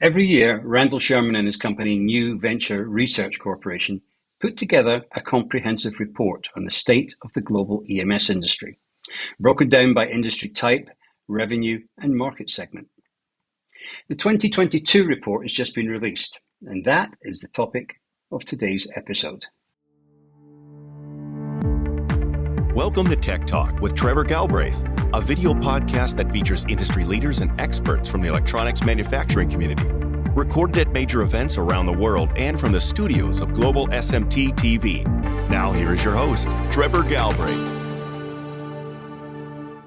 Every year, Randall Sherman and his company, New Venture Research Corporation, put together a comprehensive report on the state of the global EMS industry, broken down by industry type, revenue, and market segment. The 2022 report has just been released, and that is the topic of today's episode. Welcome to Tech Talk with Trevor Galbraith, a video podcast that features industry leaders and experts from the electronics manufacturing community. Recorded at major events around the world and from the studios of Global SMT TV. Now here is your host, Trevor Galbraith.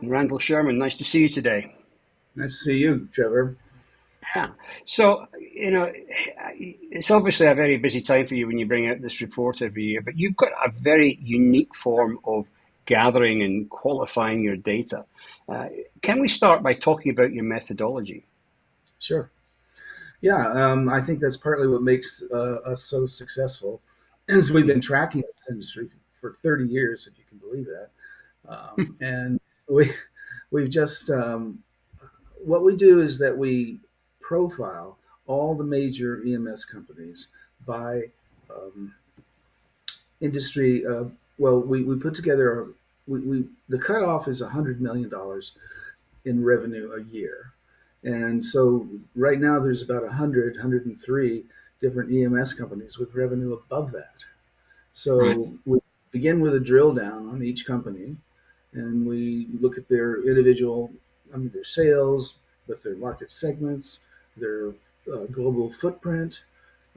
Randall Sherman, nice to see you today. Nice to see you, Trevor. Yeah. So, it's obviously a very busy time for you when you bring out this report every year, but you've got a very unique form of gathering and qualifying your data. Can we start by talking about your methodology? Sure. Yeah, I think that's partly what makes us so successful, is we've been tracking this industry for 30 years, if you can believe that. And we've just, what we do is that we profile all the major EMS companies by industry. We put together, the cutoff is $100 million in revenue a year. And so right now there's about 103 different EMS companies with revenue above that. So Right. We begin with a drill down on each company, and we look at their individual, their sales, but their market segments, their global footprint,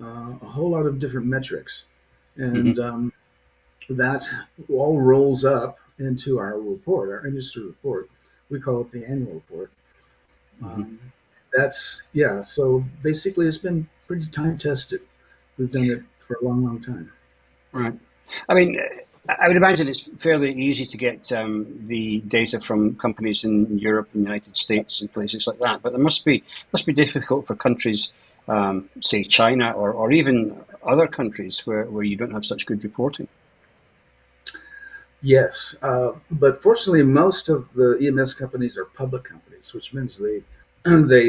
a whole lot of different metrics. And that all rolls up into our report, our industry report. We call it the annual report. So basically it's been pretty time tested. We've done it for a long, long time. Right. I mean, I would imagine it's fairly easy to get the data from companies in Europe and the United States and places like that, but it must be difficult for countries, say China or even other countries where you don't have such good reporting. Yes, but fortunately, most of the EMS companies are public companies, which means they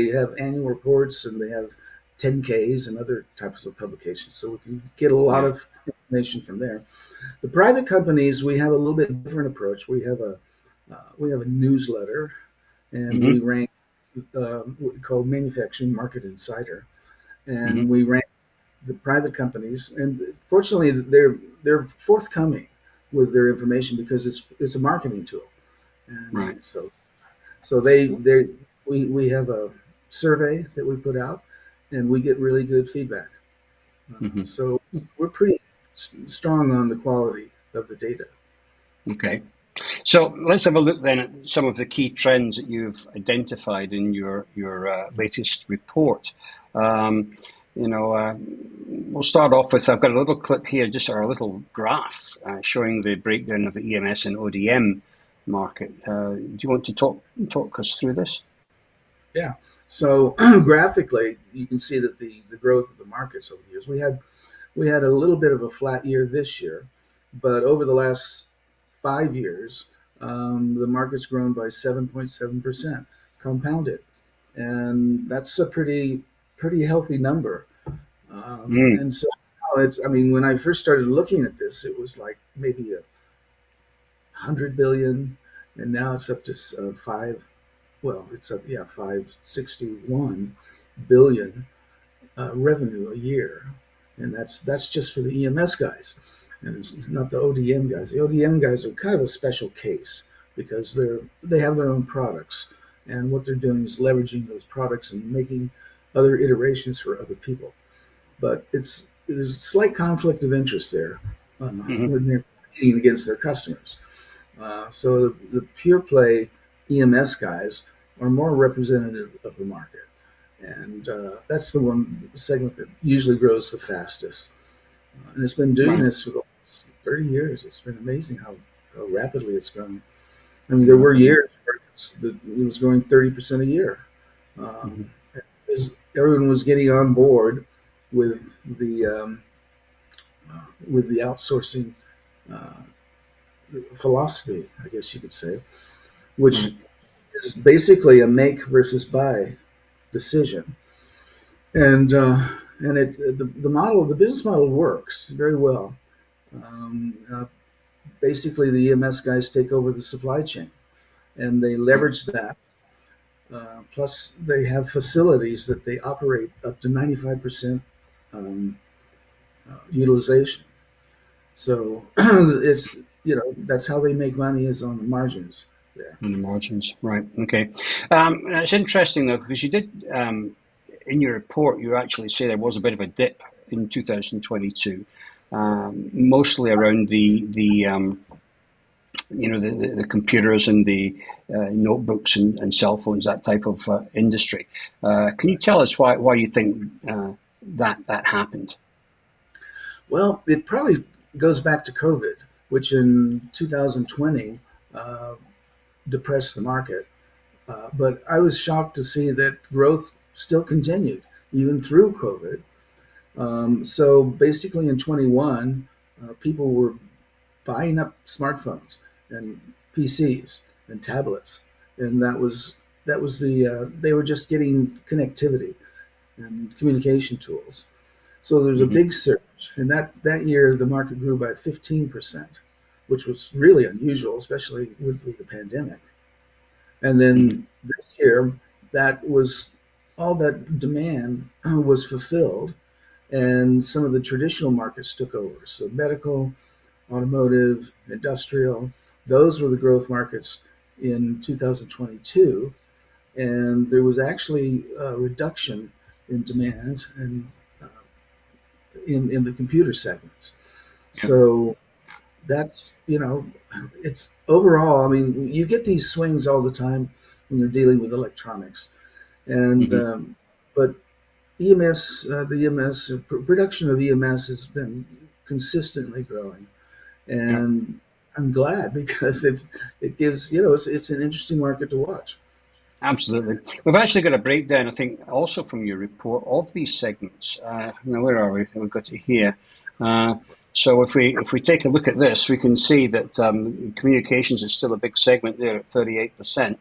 have annual reports and they have 10Ks and other types of publications, so we can get a lot of information from there. The private companies, we have a little bit different approach. We have a newsletter, and we rank what we call Manufacturing Market Insider, and we rank the private companies. And fortunately, they're forthcoming with their information because it's a marketing tool, and Right. so we have a survey that we put out, and we get really good feedback. So we're pretty strong on the quality of the data. Okay. So let's have a look then at some of the key trends that you've identified in your latest report. We'll start off with, I've got a little clip here, just a little graph showing the breakdown of the EMS and ODM market. Do you want to talk us through this? Yeah. So graphically, you can see that the growth of the markets over the years. We had a little bit of a flat year this year, but over the last 5 years, the market's grown by 7.7% compounded, and that's a pretty healthy number. And so when I first started looking at this, it was like maybe 100 billion, and now it's up to 561 billion revenue a year, and that's just for the EMS guys, and it's not the ODM guys. The ODM guys are kind of a special case because they have their own products, and what they're doing is leveraging those products and making other iterations for other people. But there's a slight conflict of interest there when they're competing against their customers. So the pure play EMS guys are more representative of the market, and that's the segment that usually grows the fastest. And it's been doing this for the last 30 years. It's been amazing how rapidly it's grown. I mean, there were years where it was growing 30% a year. Everyone was getting on board with the outsourcing philosophy, I guess you could say, which is basically a make versus buy decision. and the model, the business model works very well. Basically, the EMS guys take over the supply chain, and they leverage that. Plus, they have facilities that they operate up to 95% um, utilization. So it's that's how they make money, is on the margins there. On the margins, right? Okay. It's interesting though, because you did in your report, you actually say there was a bit of a dip in 2022, mostly around the computers and the notebooks and cell phones, that type of industry. Can you tell us why you think that happened? Well, it probably goes back to COVID, which in 2020 uh, depressed the market. But I was shocked to see that growth still continued even through COVID. So basically, in 21, people were buying up smartphones and PCs and tablets, and that was they were just getting connectivity and communication tools. So there's a Hmm. big surge, and that year the market grew by 15%, which was really unusual, especially with the pandemic. And Hmm. then this year, that was all that demand was fulfilled, and some of the traditional markets took over. So medical, automotive, industrial, those were the growth markets in 2022, and there was actually a reduction in demand and in the computer segments. Yeah. So that's it's overall. I mean, you get these swings all the time when you're dealing with electronics, and Hmm. but EMS, the EMS production of EMS has been consistently growing, Yeah. and I'm glad because it gives it's an interesting market to watch. Absolutely. We've actually got a breakdown, I think, also from your report of these segments. Now, where are we? We've got it here. Uh, so if we take a look at this, we can see that communications is still a big segment there at 38%,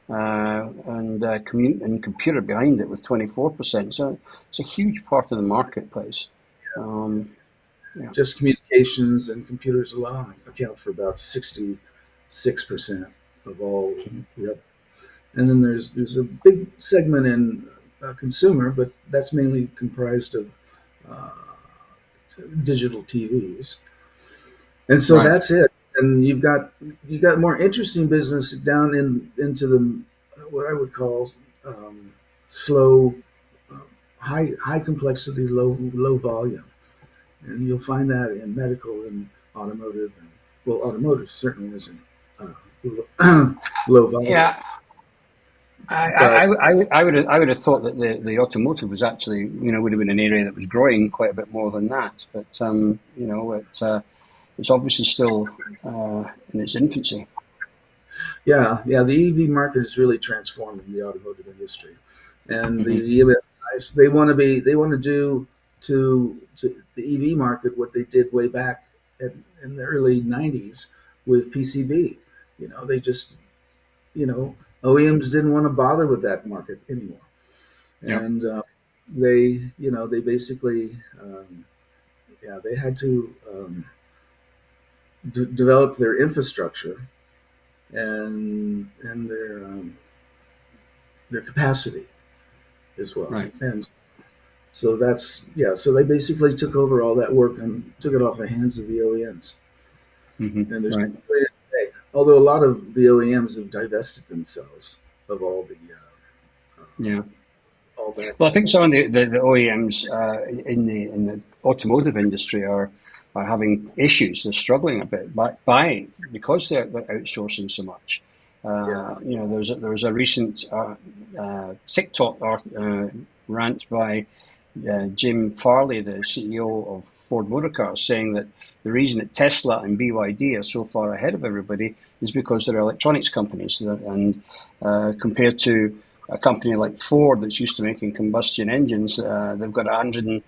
and computer behind it with 24%. So it's a huge part of the marketplace. Um, yeah. Just communications and computers alone account for about 66% of all revenue. And then there's a big segment in consumer, but that's mainly comprised of uh, digital TVs. And so Right. that's it. And you got more interesting business down into the what I would call slow, uh, high complexity, low volume. And you'll find that in medical and automotive. And, well, automotive certainly isn't low volume, Yeah. but I would have thought that the automotive was actually, would have been an area that was growing quite a bit more than that. But it's obviously still in its infancy. yeah, the EV market is really transforming the automotive industry, and the Hmm. EMS guys they want to do to the EV market what they did way back in the early '90s with PCB. They just you know OEMs didn't want to bother with that market anymore, Yeah. and they basically they had to develop their infrastructure and their capacity as well. Right. And so so they basically took over all that work and took it off the hands of the OEMs. Hmm. And there's Right. although a lot of the OEMs have divested themselves of Yeah. all that. Well, I think some of the OEMs in the automotive industry are having issues. They're struggling a bit because they're outsourcing so much. Yeah, There was a recent TikTok rant by Jim Farley, the CEO of Ford Motor Cars, saying that the reason that Tesla and BYD are so far ahead of everybody is because they're electronics companies, and compared to a company like Ford that's used to making combustion engines, they've got 100 and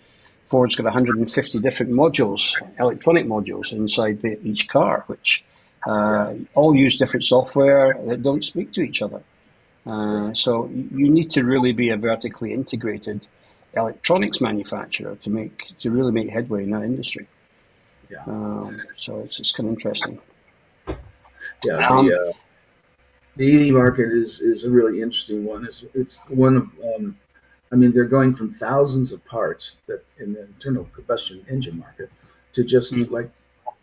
Ford's got 150 different modules, electronic modules inside each car, which yeah, all use different software that don't speak to each other. right. So you need to really be a vertically integrated. electronics manufacturer to really make headway in that industry. Yeah. So it's kind of interesting. Yeah. Um, The EV market is a really interesting one. It's one of I mean, they're going from thousands of parts that in the internal combustion engine market to just mm, like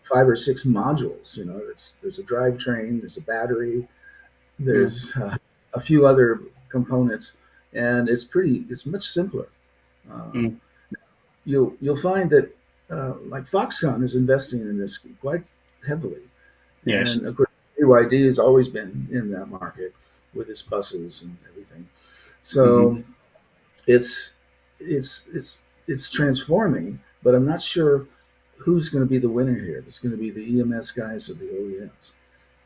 5 or 6 modules. You know, there's a drivetrain, there's a battery, yeah, there's a few other components, and it's much simpler. Uh, mm, you'll find that like Foxconn is investing in this quite heavily, yes. and of course BYD has always been in that market with its buses and everything. Hmm. So it's it's transforming, but I'm not sure who's going to be the winner here. If it's going to be the EMS guys or the OEMs.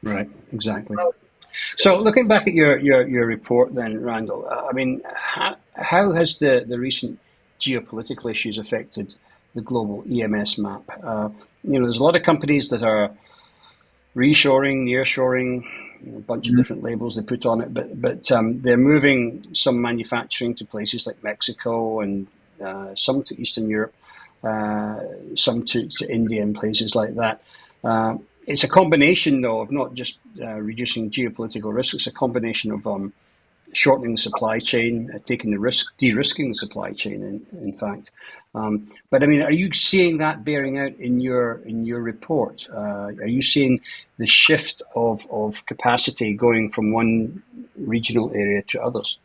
Right, exactly. Probably these So guys. looking back at your report then, Randall, I mean, how has the recent geopolitical issues affected the global EMS map? There's a lot of companies that are reshoring, nearshoring, a bunch of Mhm. different labels they put on it, but they're moving some manufacturing to places like Mexico and some to Eastern Europe, uh, some to India and places like that. It's a combination, though, of not just reducing geopolitical risk. It's a combination of shortening the supply chain, taking the risk, de-risking the supply chain. In fact, but I mean, are you seeing that bearing out in your report? Are you seeing the shift of capacity going from one regional area to others?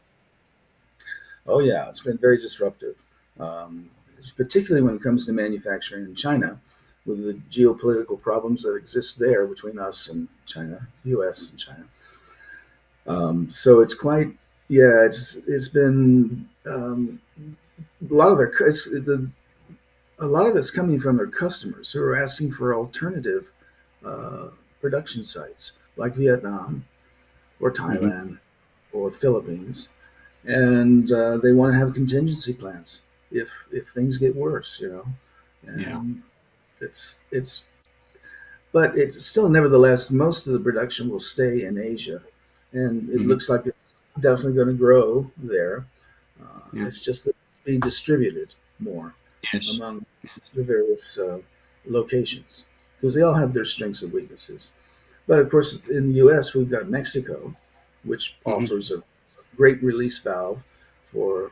Oh yeah, it's been very disruptive, um, particularly when it comes to manufacturing in China, with the geopolitical problems that exist there between us and China, U.S. and China. So it's quite, yeah, it's been a lot of a lot of it's coming from their customers who are asking for alternative uh, production sites like Vietnam or Hmm. Thailand or Philippines, and they want to have contingency plans if things get worse, you know. Yeah. And it's but it's still nevertheless most of the production will stay in Asia, and it Hmm. looks like it's definitely going to grow there. Yeah. It's just that it's being distributed more Yes. among the various locations because they all have their strengths and weaknesses. But of course, in the U.S., we've got Mexico, which Hmm. offers a great release valve for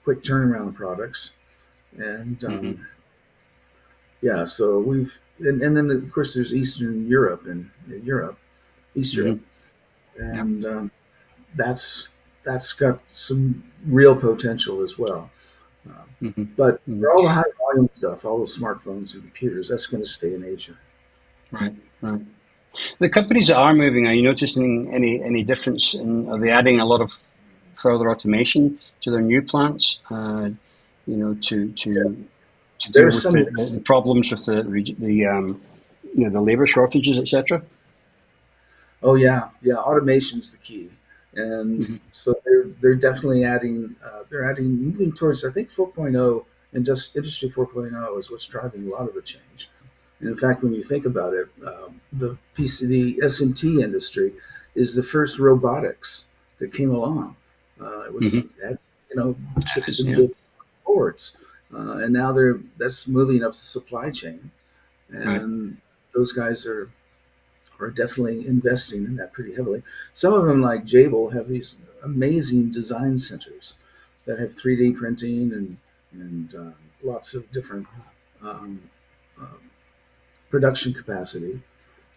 quick turnaround products. And Hmm. yeah, so and then of course there's Eastern Europe and East Hmm. Europe, Yeah. and that's that's got some real potential as well. Uh, Hmm. but Hmm. for all the high volume stuff, all the smartphones and computers, that's going to stay in Asia. Right. Right. The companies that are moving, are you noticing any difference in, are they adding a lot of further automation to their new plants, Yeah. to deal There's with some. the problems with the labor shortages, etc.? Oh yeah, automation is the key, and Mm-hmm. so they're definitely adding. They're adding moving towards I think 4.0 and just industry 4.0 is what's driving a lot of the change. And in fact, when you think about it, the the SMT industry is the first robotics that came along. It was Mm-hmm. you know chips Yeah. into boards, and now that's moving up the supply chain, Right. and those guys are definitely investing in that pretty heavily. Some of them, like Jabil, have these amazing design centers that have 3D printing and lots of different um, uh, production capacity.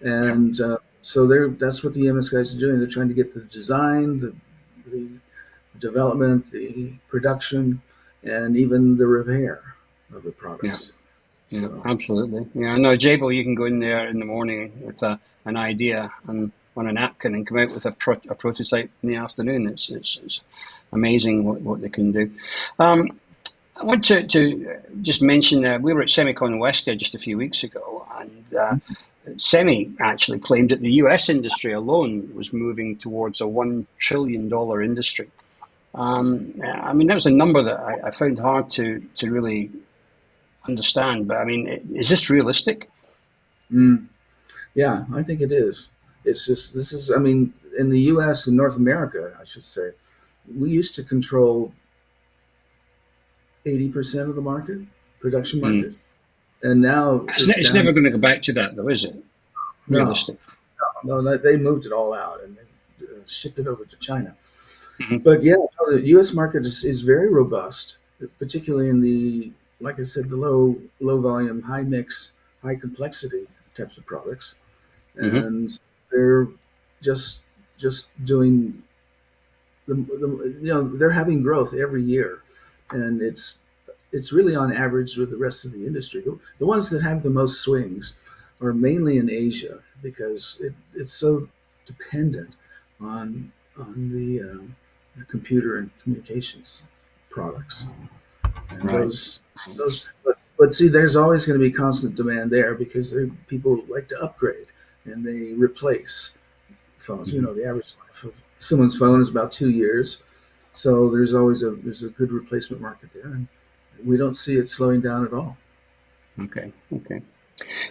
Yeah. And so that's what the EMS guys are doing. They're trying to get the design, the development, the production, and even the repair of the Yeah. products. Yeah. So Absolutely. Yeah. No, Jabil, you can go in there in the morning with an idea and on a napkin and come out with a prototype in the afternoon. It's amazing what they can do. Um, I want to just mention we were at Semicon West just a few weeks ago, and Semi actually claimed that the US industry alone was moving towards a $1 trillion industry. I mean, that was a number that I found hard to really understand, but I mean, is this realistic? mm, yeah, I think it is. It's just this is. I mean, in the U.S. and North America, I should say, we used to control 80% of the market, production market. And now It's never going to go back to that, though, is it? No, Realistic. no, they moved it all out and they shipped it over to China. Mhm. But yeah, no, the U.S. market is very robust, particularly in the, like I said, the low volume, high mix, high complexity types of products, and they're just doing they're having growth every year, and it's really on average with the rest of the industry. The ones that have the most swings are mainly in Asia because it's so dependent on the computer and communications products. And Right. but see, there's always going to be constant demand there because people like to upgrade and they replace phones. You know, the average life of someone's phone is about 2 years, so there's a good replacement market there, and we don't see it slowing down at all. Okay.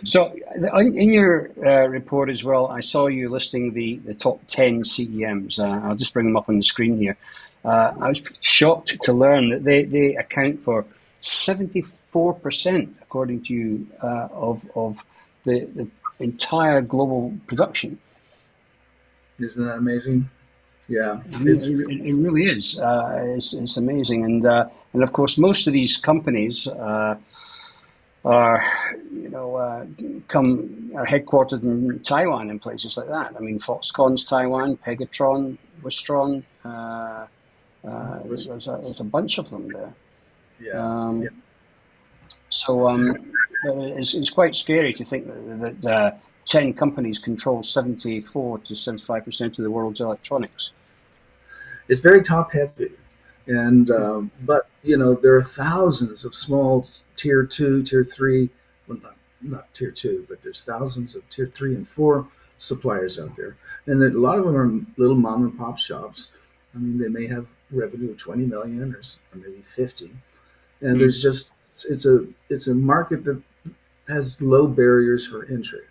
So in your report as well, I saw you listing the top 10 CEMs. I'll just bring them up on the screen here. I was shocked to learn that they account for 74%, according to you, of the entire global production. Isn't that amazing? Yeah, I mean, it really is. It's amazing, and of course, most of these companies are headquartered in Taiwan and places like that. I mean, Foxconn's Taiwan, Pegatron, Wistron. There's a bunch of them there. Yeah. So it's quite scary to think that 10 companies control 74 to 75% of the world's electronics. It's very top heavy, and but there are thousands of small tier 2, tier 3, well, not tier 2, but there's thousands of tier 3 and 4 suppliers out there, and a lot of them are little mom and pop shops. I mean, they may have revenue of 20 million or maybe 50, and there's just it's a market that has low barriers for entry.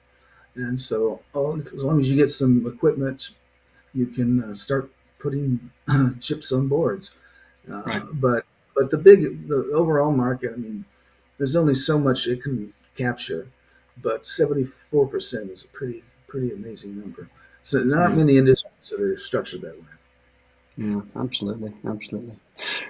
And so, as long as you get some equipment, you can start putting chips on boards. Right. But the overall market, I mean, there's only so much it can capture, but 74% is a pretty amazing number. So there aren't many industries that are structured that way. Yeah, absolutely.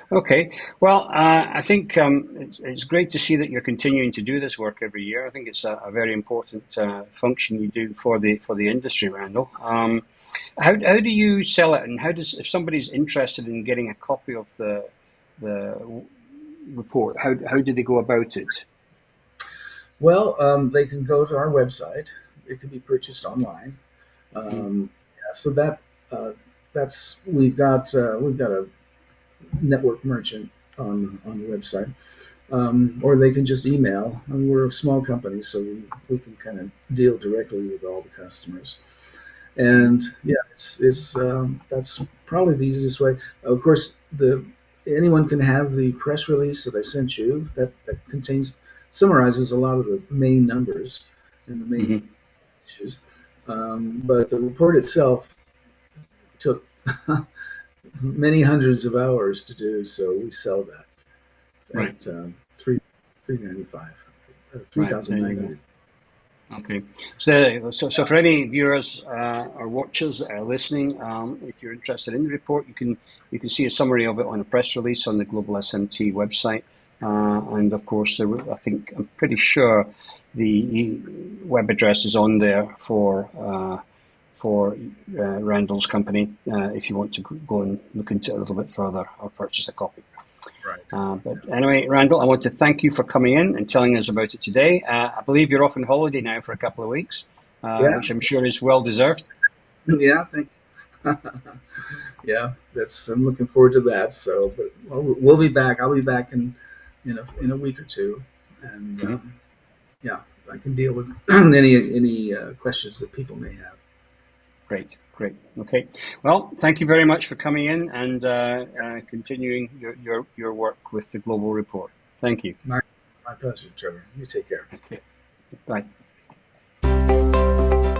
Okay, well, I think it's great to see that you're continuing to do this work every year. I think it's a very important function you do for the industry, Randall. How do you sell it, and if somebody's interested in getting a copy of the report, how do they go about it? Well, they can go to our website. It can be purchased online. So we've got a network merchant on the website, or they can just email. I mean, we're a small company, so we can kind of deal directly with all the customers. And yeah, it's that's probably the easiest way. Of course, anyone can have the press release that I sent you that summarizes a lot of the main numbers and the main issues. But the report itself took many hundreds of hours to do, so we sell that at $395, $3,900. Okay, so for any viewers or watchers that are listening, if you're interested in the report, you can see a summary of it on a press release on the Global SMT website, and of course, I'm pretty sure the web address is on there for Randall's company if you want to go and look into it a little bit further or purchase a copy. Right. But anyway, Randall, I want to thank you for coming in and telling us about it today. I believe you're off on holiday now for a couple of weeks, which I'm sure is well deserved. Yeah, thank you. Yeah, I'm looking forward to that. So, but we'll be back. I'll be back in a week or two, and I can deal with any questions that people may have. Great. Okay. Well, thank you very much for coming in and continuing your work with the Global Report. Thank you. My pleasure, Trevor. You take care. Okay. Bye.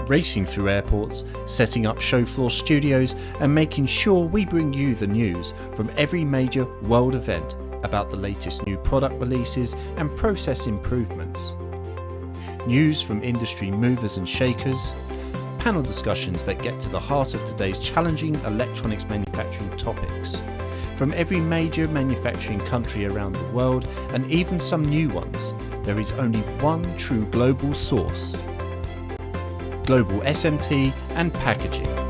Racing through airports, setting up show floor studios, and making sure we bring you the news from every major world event about the latest new product releases and process improvements. News from industry movers and shakers, panel discussions that get to the heart of today's challenging electronics manufacturing topics. From every major manufacturing country around the world, and even some new ones, there is only one true global source: Global SMT and Packaging.